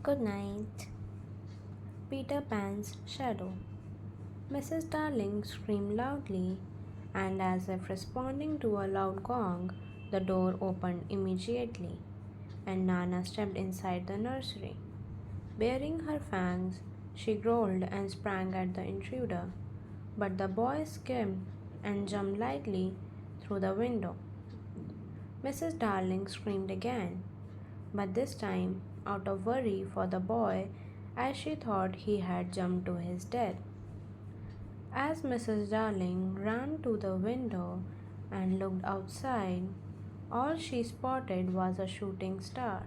Good night. Peter Pan's shadow. Mrs. Darling screamed loudly, and as if responding to a loud gong, the door opened immediately, and Nana stepped inside the nursery. Baring her fangs, she growled and sprang at the intruder, but the boy skimmed and jumped lightly through the window. Mrs. Darling screamed again, but this time out of worry for the boy, as she thought he had jumped to his death. As Mrs. Darling ran to the window and looked outside, all she spotted was a shooting star.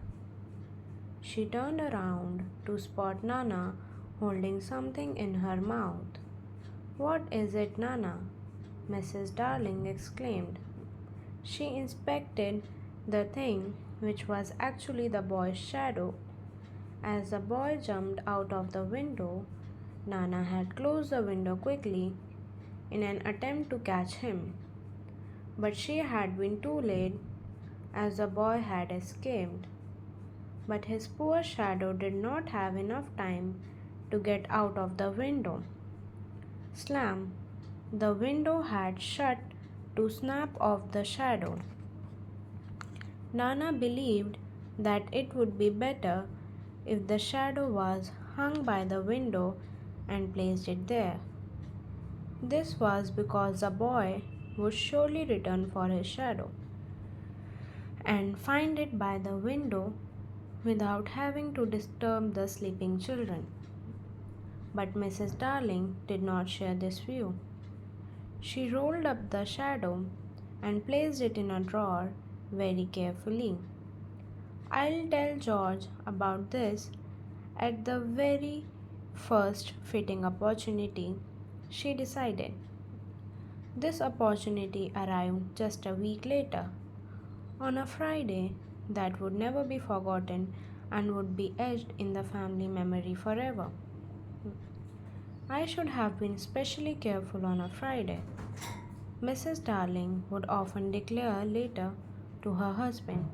She turned around to spot Nana holding something in her mouth. "What is it, Nana?" Mrs. Darling exclaimed. She inspected the thing, which was actually the boy's shadow. As the boy jumped out of the window, Nana had closed the window quickly in an attempt to catch him. But she had been too late, as the boy had escaped. But his poor shadow did not have enough time to get out of the window. Slam! The window had shut to snap off the shadow. Nana believed that it would be better if the shadow was hung by the window and placed it there. This was because the boy would surely return for his shadow and find it by the window without having to disturb the sleeping children. But Mrs. Darling did not share this view. She rolled up the shadow and placed it in a drawer very carefully. "I'll tell George about this at the very first fitting opportunity," she decided. This opportunity arrived just a week later, on a Friday that would never be forgotten and would be etched in the family memory forever. "I should have been specially careful on a Friday," Mrs. Darling would often declare later to her husband,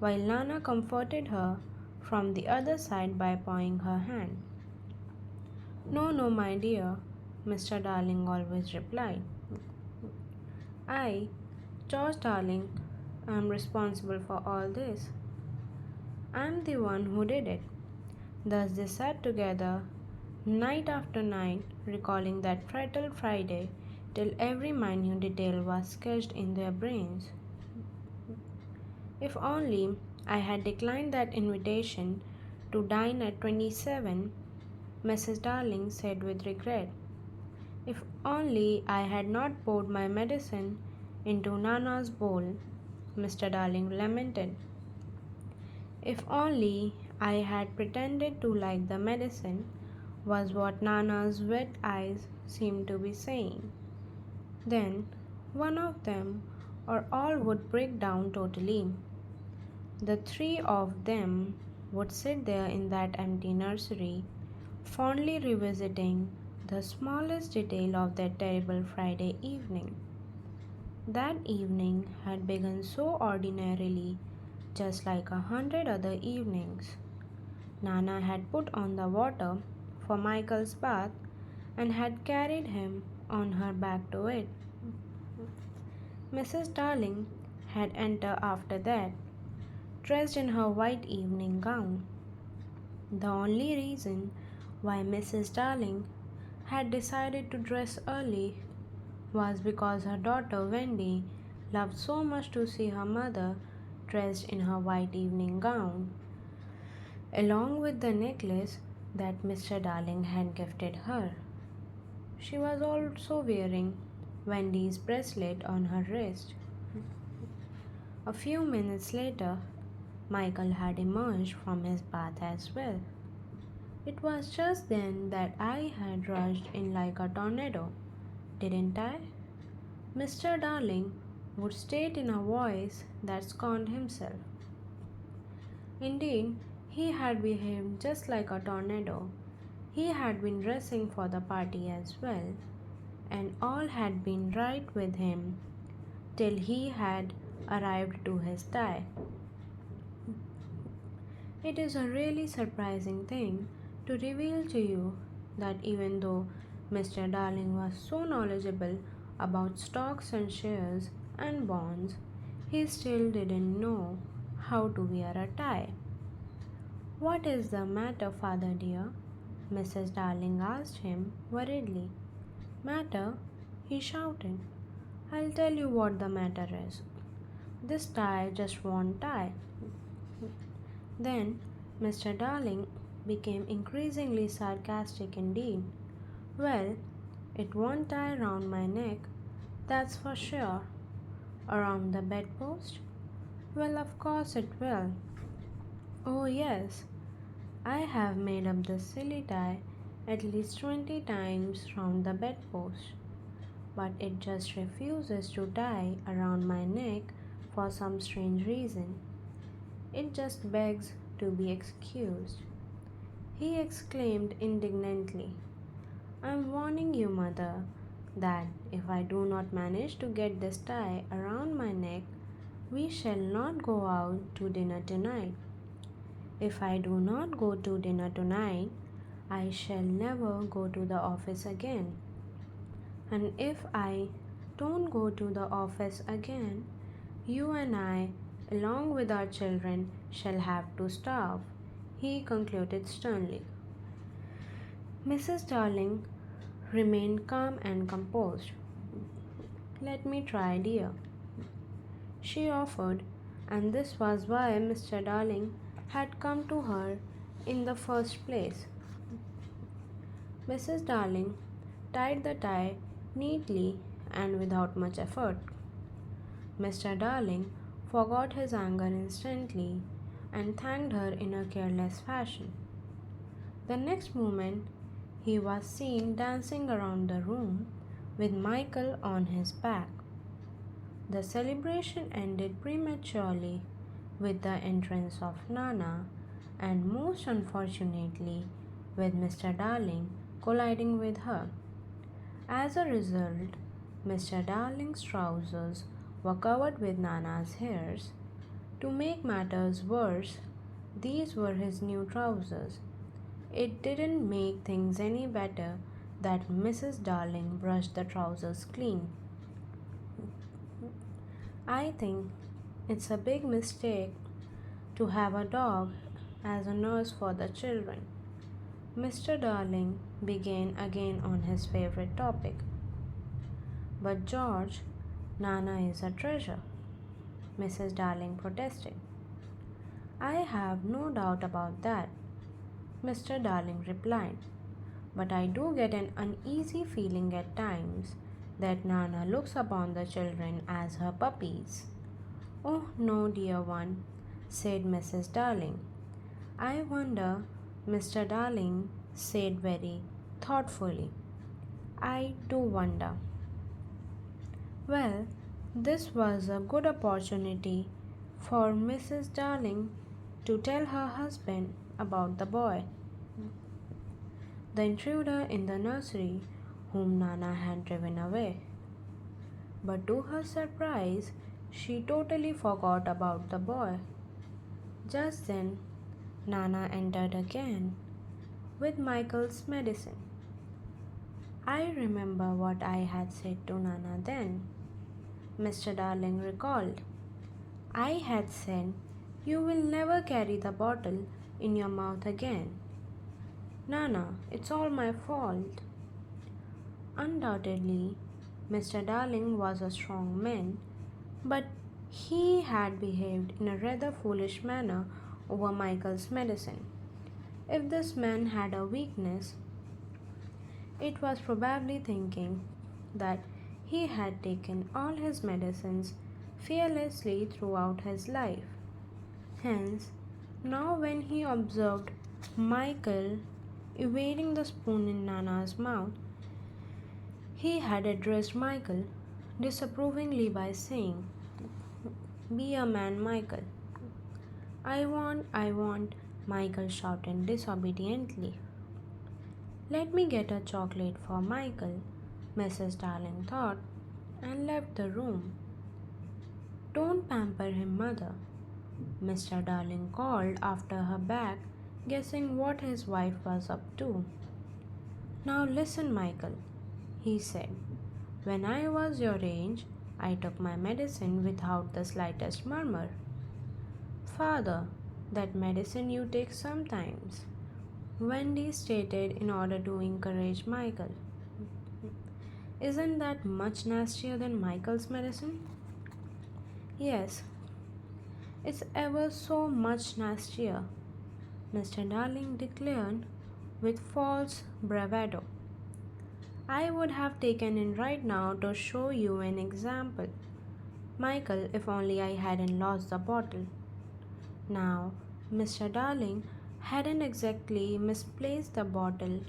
while Nana comforted her from the other side by pawing her hand. "No, no, my dear," Mr. Darling always replied. "I, George Darling, am responsible for all this. I am the one who did it." Thus they sat together night after night, recalling that fatal Friday till every minute detail was sketched in their brains. "If only I had declined that invitation to dine at 27, Mrs. Darling said with regret. "If only I had not poured my medicine into Nana's bowl," Mr. Darling lamented. "If only I had pretended to like the medicine," was what Nana's wet eyes seemed to be saying. Then one of them or all would break down totally. The three of them would sit there in that empty nursery, fondly revisiting the smallest detail of that terrible Friday evening. That evening had begun so ordinarily, just like 100 other evenings. Nana had put on the water for Michael's bath and had carried him on her back to it. Mrs. Darling had entered after that, dressed in her white evening gown. The only reason why Mrs. Darling had decided to dress early was because her daughter Wendy loved so much to see her mother dressed in her white evening gown, along with the necklace that Mr. Darling had gifted her. She was also wearing Wendy's bracelet on her wrist. A few minutes later, Michael had emerged from his bath as well. "It was just then that I had rushed in like a tornado, didn't I?" Mr. Darling would state in a voice that scorned himself. Indeed, he had behaved just like a tornado. He had been dressing for the party as well, and all had been right with him till he had arrived to his tie. It is a really surprising thing to reveal to you that even though Mr. Darling was so knowledgeable about stocks and shares and bonds, he still didn't know how to wear a tie. What is the matter, father dear? Mrs. Darling asked him worriedly. Matter? He shouted. I'll tell you what the matter is. This tie just won't tie. Then Mr. Darling became increasingly sarcastic indeed. Well, it won't tie round my neck, that's for sure. Around the bedpost? Well, of course it will. Oh, yes, I have made up this silly tie at least 20 times round the bedpost, but it just refuses to tie around my neck for some strange reason. It just begs to be excused. He exclaimed indignantly, I'm warning you, mother, that if I do not manage to get this tie around my neck, we shall not go out to dinner tonight. If I do not go to dinner tonight, I shall never go to the office again. And if I don't go to the office again, you and I, along with our children, shall have to starve, he concluded sternly. Mrs. Darling remained calm and composed. Let me try, dear, she offered, and this was why Mr. Darling had come to her in the first place. Mrs. Darling tied the tie neatly and without much effort. Mr. Darling forgot his anger instantly and thanked her in a careless fashion. The next moment, he was seen dancing around the room with Michael on his back. The celebration ended prematurely with the entrance of Nana and most unfortunately with Mr. Darling colliding with her. As a result, Mr. Darling's trousers were covered with Nana's hairs. To make matters worse, these were his new trousers. It didn't make things any better that Mrs. Darling brushed the trousers clean. I think it's a big mistake to have a dog as a nurse for the children. Mr. Darling began again on his favorite topic. But George, Nana is a treasure, Mrs. Darling protested. I have no doubt about that, Mr. Darling replied. But I do get an uneasy feeling at times that Nana looks upon the children as her puppies. Oh, no, dear one, said Mrs. Darling. I wonder, Mr. Darling said very thoughtfully. I do wonder. Well, this was a good opportunity for Mrs. Darling to tell her husband about the boy, the intruder in the nursery whom Nana had driven away. But to her surprise, she totally forgot about the boy. Just then, Nana entered again with Michael's medicine. I remember what I had said to Nana then, Mr. Darling recalled. I had said, you will never carry the bottle in your mouth again. Nana, it's all my fault. Undoubtedly, Mr. Darling was a strong man, but he had behaved in a rather foolish manner over Michael's medicine. If this man had a weakness, it was probably thinking that he had taken all his medicines fearlessly throughout his life. Hence, now when he observed Michael evading the spoon in Nana's mouth, he had addressed Michael disapprovingly by saying, Be a man, Michael. I want, Michael shouted disobediently. Let me get a chocolate for Michael, Mrs. Darling thought, and left the room. Don't pamper him, mother. Mr. Darling called after her back, guessing what his wife was up to. Now listen, Michael, he said. When I was your age, I took my medicine without the slightest murmur. Father, that medicine you take sometimes, Wendy stated in order to encourage Michael. Isn't that much nastier than Michael's medicine? Yes, it's ever so much nastier, Mr. Darling declared with false bravado. I would have taken it right now to show you an example. Michael, if only I hadn't lost the bottle. Now, Mr. Darling hadn't exactly misplaced the bottle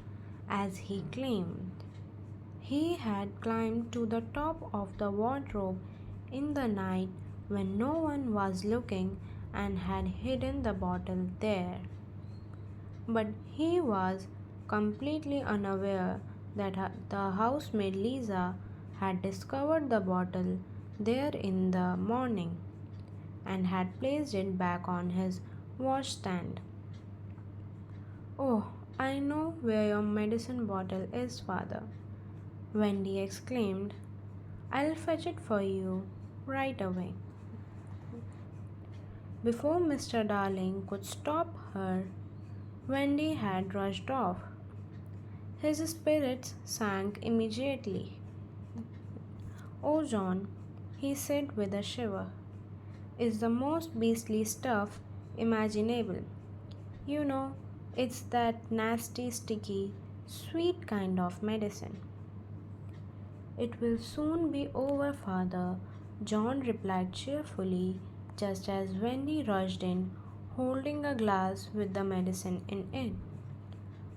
as he claimed. He had climbed to the top of the wardrobe in the night when no one was looking and had hidden the bottle there. But he was completely unaware that the housemaid Lisa had discovered the bottle there in the morning and had placed it back on his washstand. Oh, I know where your medicine bottle is, father, Wendy exclaimed. I'll fetch it for you right away. Before Mr. Darling could stop her, Wendy had rushed off. His spirits sank immediately. Oh, John, he said with a shiver, is the most beastly stuff imaginable. You know, it's that nasty, sticky, sweet kind of medicine. It will soon be over, father, John replied cheerfully, just as Wendy rushed in, holding a glass with the medicine in it.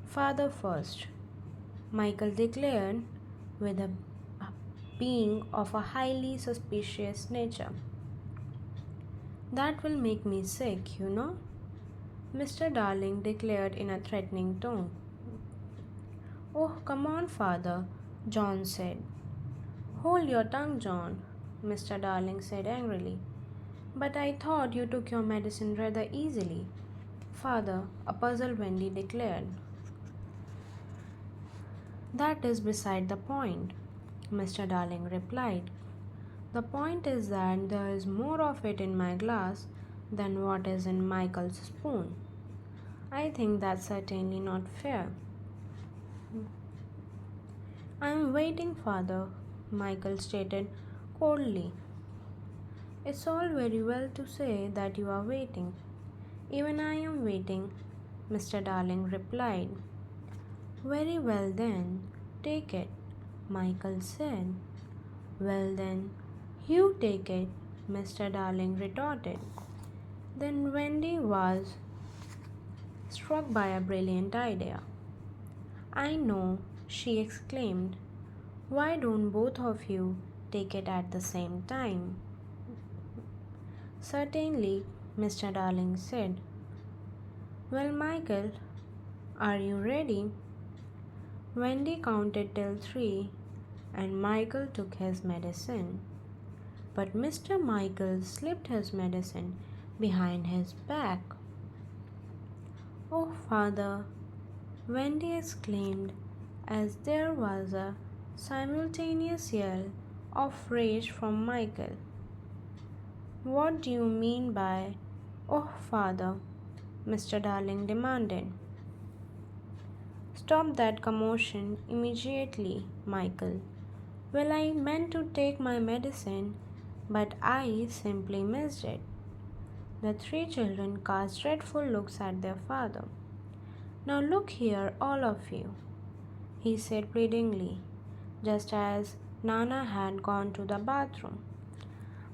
Father first, Michael declared with a being of a highly suspicious nature. That will make me sick, you know, Mr. Darling declared in a threatening tone. Oh, come on, father, John said. Hold your tongue, John, Mr. Darling said angrily. But I thought you took your medicine rather easily, father, a puzzled Wendy declared. That is beside the point, Mr. Darling replied. The point is that there is more of it in my glass than what is in Michael's spoon. I think that's certainly not fair. I am waiting, father, Michael stated coldly. It's all very well to say that you are waiting. Even I am waiting, Mr. Darling replied. Very well then, take it, Michael said. Well then, you take it, Mr. Darling retorted. Then Wendy was struck by a brilliant idea. I know, she exclaimed. Why don't both of you take it at the same time? Certainly, Mr. Darling said. Well, Michael, are you ready? Wendy counted till 3 and Michael took his medicine. But Mr. Michael slipped his medicine behind his back. Oh, father, Wendy exclaimed as there was a simultaneous yell of rage from Michael. What do you mean by, oh, father? Mr. Darling demanded. Stop that commotion immediately, Michael. Well, I meant to take my medicine, but I simply missed it. The 3 children cast dreadful looks at their father. Now look here, all of you, he said pleadingly, just as Nana had gone to the bathroom.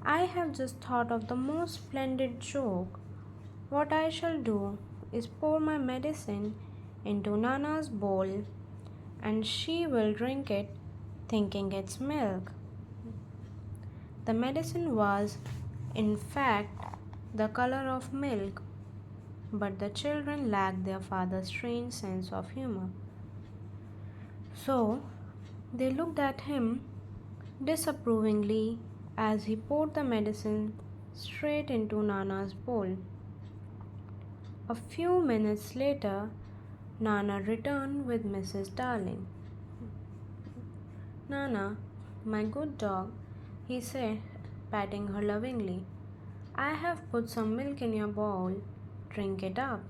I have just thought of the most splendid joke. What I shall do is pour my medicine into Nana's bowl and she will drink it thinking it's milk. The medicine was, in fact, the color of milk, but the children lacked their father's strange sense of humor. So they looked at him disapprovingly as he poured the medicine straight into Nana's bowl. A few minutes later, Nana returned with Mrs. Darling. Nana, my good dog, he said, patting her lovingly. I have put some milk in your bowl. Drink it up.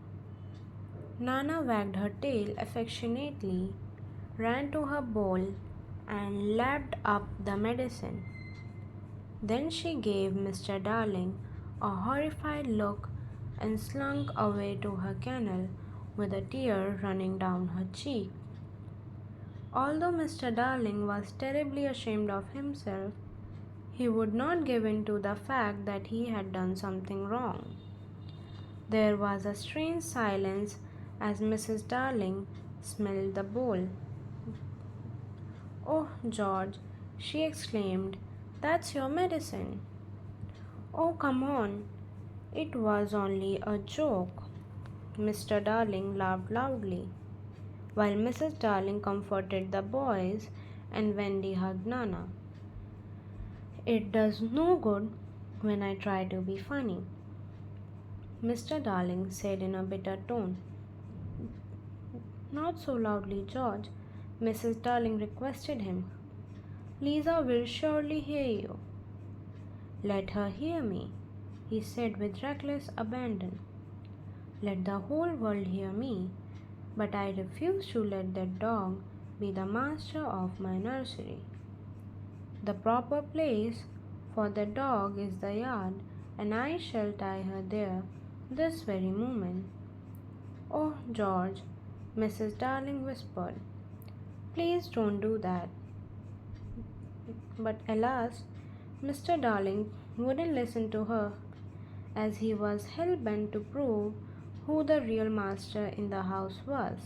Nana wagged her tail affectionately, ran to her bowl, and lapped up the medicine. Then she gave Mr. Darling a horrified look and slunk away to her kennel with a tear running down her cheek. Although Mr. Darling was terribly ashamed of himself, he would not give in to the fact that he had done something wrong. There was a strange silence as Mrs. Darling smelled the bowl. Oh, George, she exclaimed, that's your medicine. Oh, come on, it was only a joke. Mr. Darling laughed loudly, while Mrs. Darling comforted the boys and Wendy hugged Nana. It does no good when I try to be funny, Mr. Darling said in a bitter tone. Not so loudly, George, Mrs. Darling requested him. Lisa will surely hear you. Let her hear me, he said with reckless abandon. Let the whole world hear me, but I refuse to let that dog be the master of my nursery. The proper place for the dog is the yard, and I shall tie her there this very moment. Oh, George, Mrs. Darling whispered, please don't do that. But alas, Mr. Darling wouldn't listen to her, as he was hell bent to prove who the real master in the house was.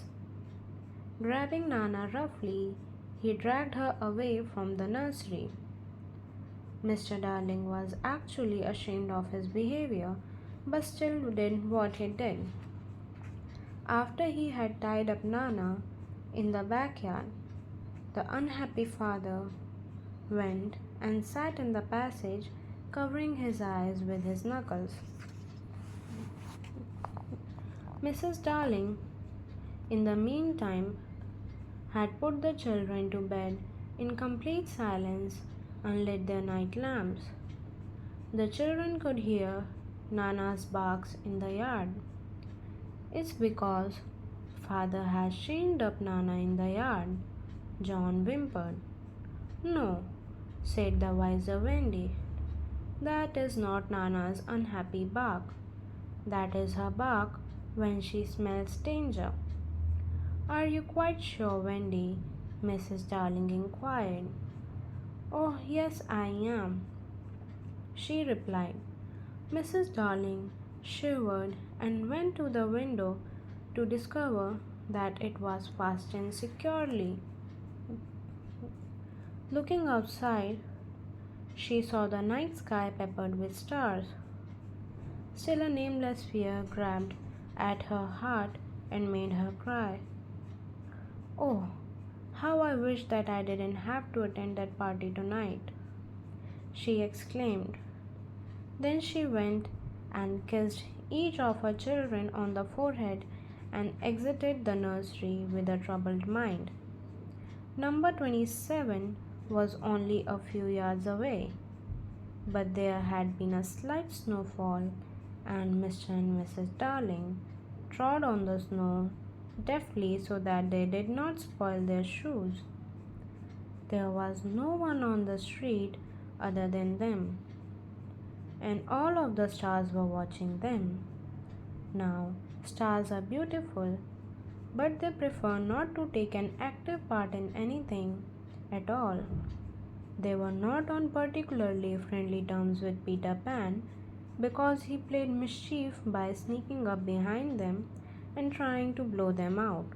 Grabbing Nana roughly, he dragged her away from the nursery. Mr. Darling was actually ashamed of his behavior, but still did what he did. After he had tied up Nana in the backyard, the unhappy father went and sat in the passage, covering his eyes with his knuckles. Mrs. Darling, in the meantime, had put the children to bed in complete silence and lit their night lamps. The children could hear Nana's barks in the yard. It's because father has chained up Nana in the yard, John whimpered. No, said the wiser Wendy. That is not Nana's unhappy bark. That is her bark when she smells danger. Are you quite sure, Wendy? Mrs. Darling inquired. Oh, yes, I am, she replied. Mrs. Darling shivered and went to the window to discover that it was fastened securely. Looking outside, she saw the night sky peppered with stars. Still, a nameless fear grabbed at her heart and made her cry. Oh, how I wish that I didn't have to attend that party tonight, she exclaimed. Then she went and kissed each of her children on the forehead and exited the nursery with a troubled mind. Number 27 was only a few yards away, but there had been a slight snowfall, and Mr. and Mrs. Darling trod on the snow deftly so that they did not spoil their shoes. There was no one on the street other than them, and all of the stars were watching them. Now, stars are beautiful, but they prefer not to take an active part in anything at all. They were not on particularly friendly terms with Peter Pan because he played mischief by sneaking up behind them and trying to blow them out.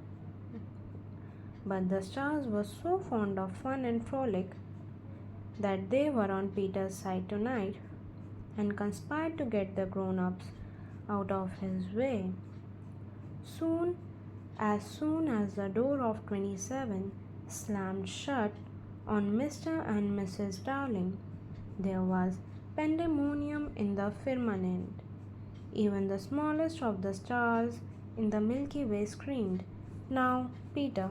But the stars were so fond of fun and frolic that they were on Peter's side tonight and conspired to get the grown-ups out of his way. Soon as the door of 27 slammed shut on Mr. and Mrs. Darling, there was pandemonium in the firmament. Even the smallest of the stars in the Milky Way screamed, "Now, Peter!"